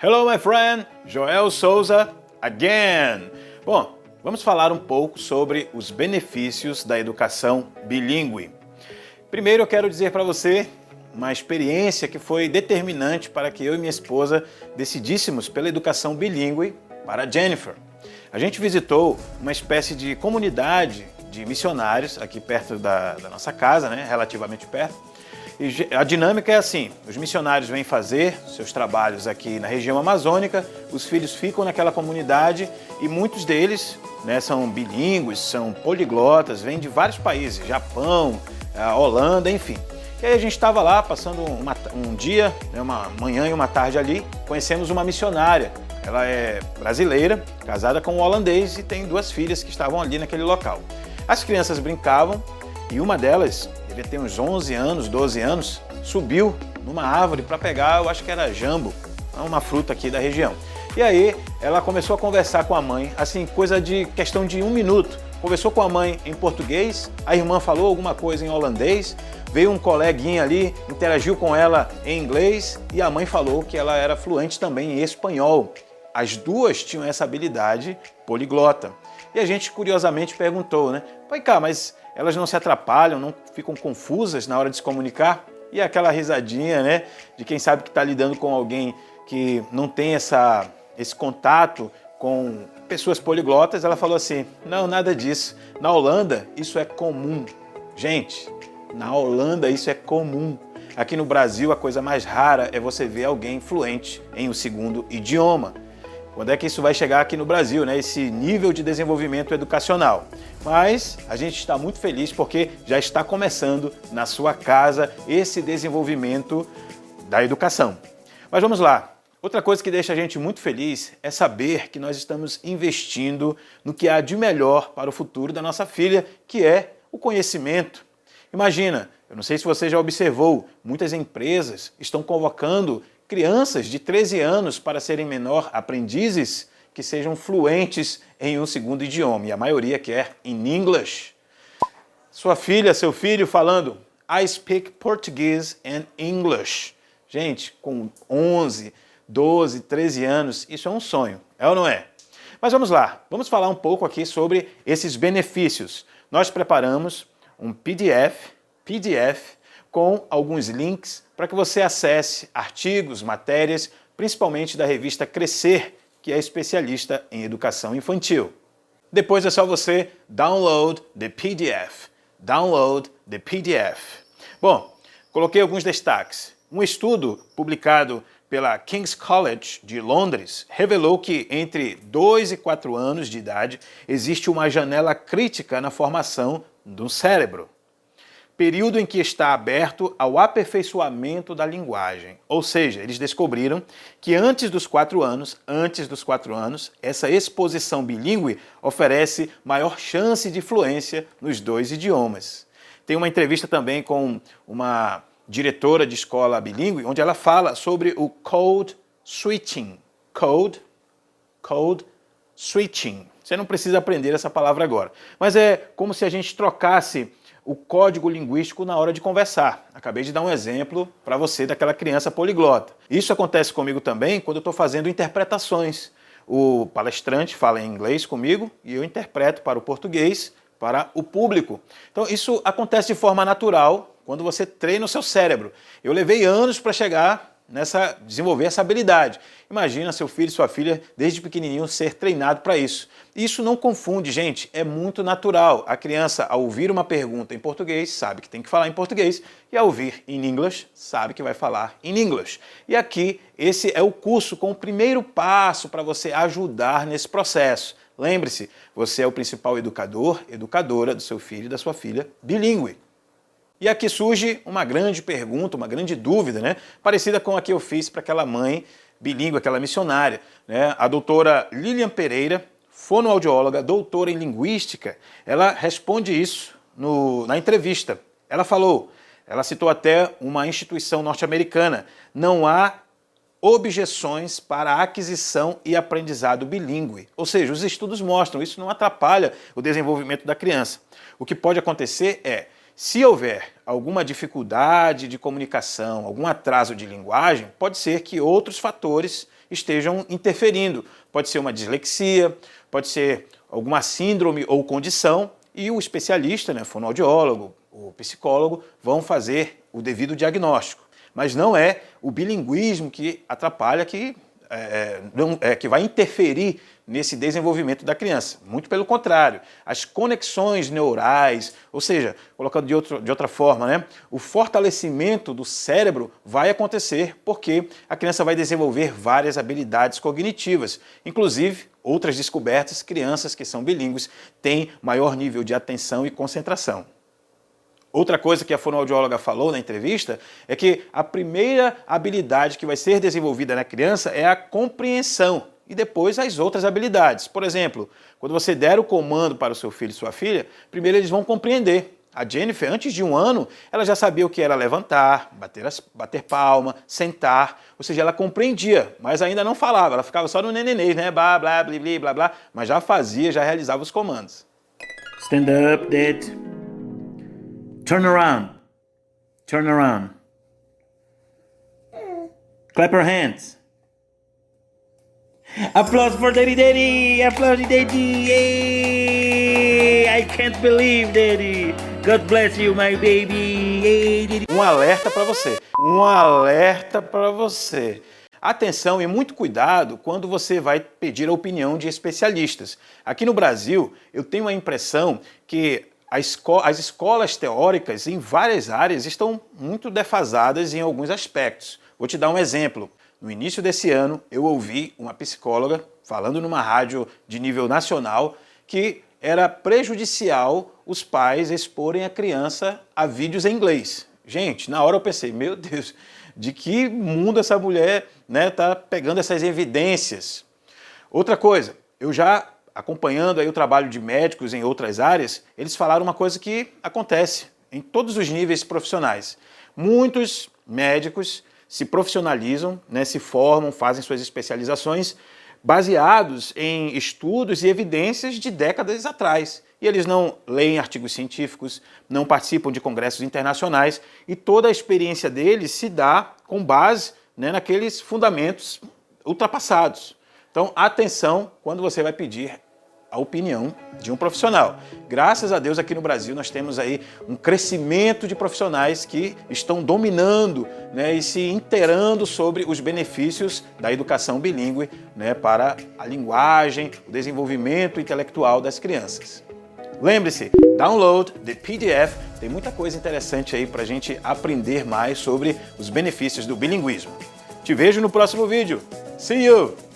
Hello, my friend, Joel Souza again. Bom, vamos falar um pouco sobre os benefícios da educação bilíngue. Primeiro eu quero dizer para você uma experiência que foi determinante para que eu e minha esposa decidíssemos pela educação bilíngue para Jennifer. A gente visitou uma espécie de comunidade de missionários aqui perto da nossa casa, né, relativamente perto. E a dinâmica é assim, os missionários vêm fazer seus trabalhos aqui na região amazônica, os filhos ficam naquela comunidade e muitos deles, né, são bilíngues, são poliglotas, vêm de vários países, Japão, Holanda, enfim. E aí a gente estava lá passando um dia, né, uma manhã e uma tarde ali, conhecemos uma missionária. Ela é brasileira, casada com um holandês e tem duas filhas que estavam ali naquele local. As crianças brincavam e uma delas, devia ter uns 11 anos, 12 anos, subiu numa árvore para pegar, eu acho que era jambo, uma fruta aqui da região. E aí ela começou a conversar com a mãe, assim, coisa de questão de 1 minuto. Conversou com a mãe em português, a irmã falou alguma coisa em holandês, veio um coleguinha ali, interagiu com ela em inglês e a mãe falou que ela era fluente também em espanhol. As duas tinham essa habilidade poliglota. E a gente curiosamente perguntou, né? Pai cá, mas elas não se atrapalham, não ficam confusas na hora de se comunicar? E aquela risadinha, né? De quem sabe que está lidando com alguém que não tem esse contato com pessoas poliglotas, ela falou assim, não, nada disso. Na Holanda, isso é comum. Gente, na Holanda isso é comum. Aqui no Brasil, a coisa mais rara é você ver alguém fluente em um segundo idioma. Quando é que isso vai chegar aqui no Brasil, né? Esse nível de desenvolvimento educacional. Mas a gente está muito feliz porque já está começando na sua casa esse desenvolvimento da educação. Mas vamos lá. Outra coisa que deixa a gente muito feliz é saber que nós estamos investindo no que há de melhor para o futuro da nossa filha, que é o conhecimento. Imagina, eu não sei se você já observou, muitas empresas estão convocando crianças de 13 anos para serem menor aprendizes que sejam fluentes em um segundo idioma, e a maioria quer in English. Sua filha, seu filho falando I speak Portuguese and English. Gente, com 11, 12, 13 anos, isso é um sonho, é ou não é? Mas vamos lá, vamos falar um pouco aqui sobre esses benefícios. Nós preparamos um PDF com alguns links para que você acesse artigos, matérias, principalmente da revista Crescer, que é especialista em educação infantil. Depois é só você download the PDF. Download the PDF. Bom, coloquei alguns destaques. Um estudo publicado pela King's College de Londres revelou que entre 2 e 4 anos de idade existe uma janela crítica na formação do cérebro. Período em que está aberto ao aperfeiçoamento da linguagem. Ou seja, eles descobriram que antes dos 4 anos, essa exposição bilíngue oferece maior chance de fluência nos 2 idiomas. Tem uma entrevista também com uma diretora de escola bilíngue, onde ela fala sobre o code switching. Code switching. Você não precisa aprender essa palavra agora. Mas é como se a gente trocasse o código linguístico na hora de conversar. Acabei de dar um exemplo para você daquela criança poliglota. Isso acontece comigo também quando eu estou fazendo interpretações. O palestrante fala em inglês comigo e eu interpreto para o português, para o público. Então isso acontece de forma natural quando você treina o seu cérebro. Eu levei anos para desenvolver essa habilidade. Imagina seu filho e sua filha, desde pequenininho, ser treinado para isso. Isso não confunde, gente, é muito natural. A criança, ao ouvir uma pergunta em português, sabe que tem que falar em português, e ao ouvir em inglês, sabe que vai falar em inglês. E aqui, esse é o curso com o primeiro passo para você ajudar nesse processo. Lembre-se, você é o principal educador, educadora do seu filho e da sua filha bilíngue. E aqui surge uma grande pergunta, uma grande dúvida, né? Parecida com a que eu fiz para aquela mãe bilíngue, aquela missionária, né? A doutora Lilian Pereira, fonoaudióloga, doutora em linguística, ela responde isso na entrevista. Ela citou até uma instituição norte-americana, não há objeções para a aquisição e aprendizado bilíngue. Ou seja, os estudos mostram, isso não atrapalha o desenvolvimento da criança. O que pode acontecer é, se houver alguma dificuldade de comunicação, algum atraso de linguagem, pode ser que outros fatores estejam interferindo. Pode ser uma dislexia, pode ser alguma síndrome ou condição, e o especialista, né, fonoaudiólogo, o psicólogo, vão fazer o devido diagnóstico. Mas não é o bilinguismo que atrapalha, que vai interferir nesse desenvolvimento da criança. Muito pelo contrário, as conexões neurais, ou seja, colocando de outra forma, né, o fortalecimento do cérebro vai acontecer porque a criança vai desenvolver várias habilidades cognitivas. Inclusive, outras descobertas, crianças que são bilíngues têm maior nível de atenção e concentração. Outra coisa que a fonoaudióloga falou na entrevista é que a primeira habilidade que vai ser desenvolvida na criança é a compreensão e depois as outras habilidades. Por exemplo, quando você der o comando para o seu filho e sua filha, primeiro eles vão compreender. A Jennifer, antes de 1 ano, ela já sabia o que era levantar, bater palma, sentar, ou seja, ela compreendia, mas ainda não falava, ela ficava só no nenenês, né? Blá, blá, blá, blá, blá, blá, mas já fazia, já realizava os comandos. Stand up, Dad. Turn around. Turn around. Clap your hands. Applause for Daddy Daddy! Applause Daddy! Yay! I can't believe, Daddy! God bless you, my baby! Yay, Daddy. Um alerta para você. Um alerta para você. Atenção e muito cuidado quando você vai pedir a opinião de especialistas. Aqui no Brasil, eu tenho a impressão que as escolas teóricas em várias áreas estão muito defasadas em alguns aspectos. Vou te dar um exemplo. No início desse ano, eu ouvi uma psicóloga falando numa rádio de nível nacional que era prejudicial os pais exporem a criança a vídeos em inglês. Gente, na hora eu pensei, meu Deus, de que mundo essa mulher, né, tá pegando essas evidências? Outra coisa, eu já acompanhando aí o trabalho de médicos em outras áreas, eles falaram uma coisa que acontece em todos os níveis profissionais. Muitos médicos se profissionalizam, né, se formam, fazem suas especializações baseados em estudos e evidências de décadas atrás. E eles não leem artigos científicos, não participam de congressos internacionais e toda a experiência deles se dá com base, né, naqueles fundamentos ultrapassados. Então, atenção quando você vai pedir a opinião de um profissional. Graças a Deus aqui no Brasil nós temos aí um crescimento de profissionais que estão dominando, né, e se inteirando sobre os benefícios da educação bilíngue, né, para a linguagem, o desenvolvimento intelectual das crianças. Lembre-se, download the PDF, tem muita coisa interessante aí para a gente aprender mais sobre os benefícios do bilinguismo. Te vejo no próximo vídeo. See you!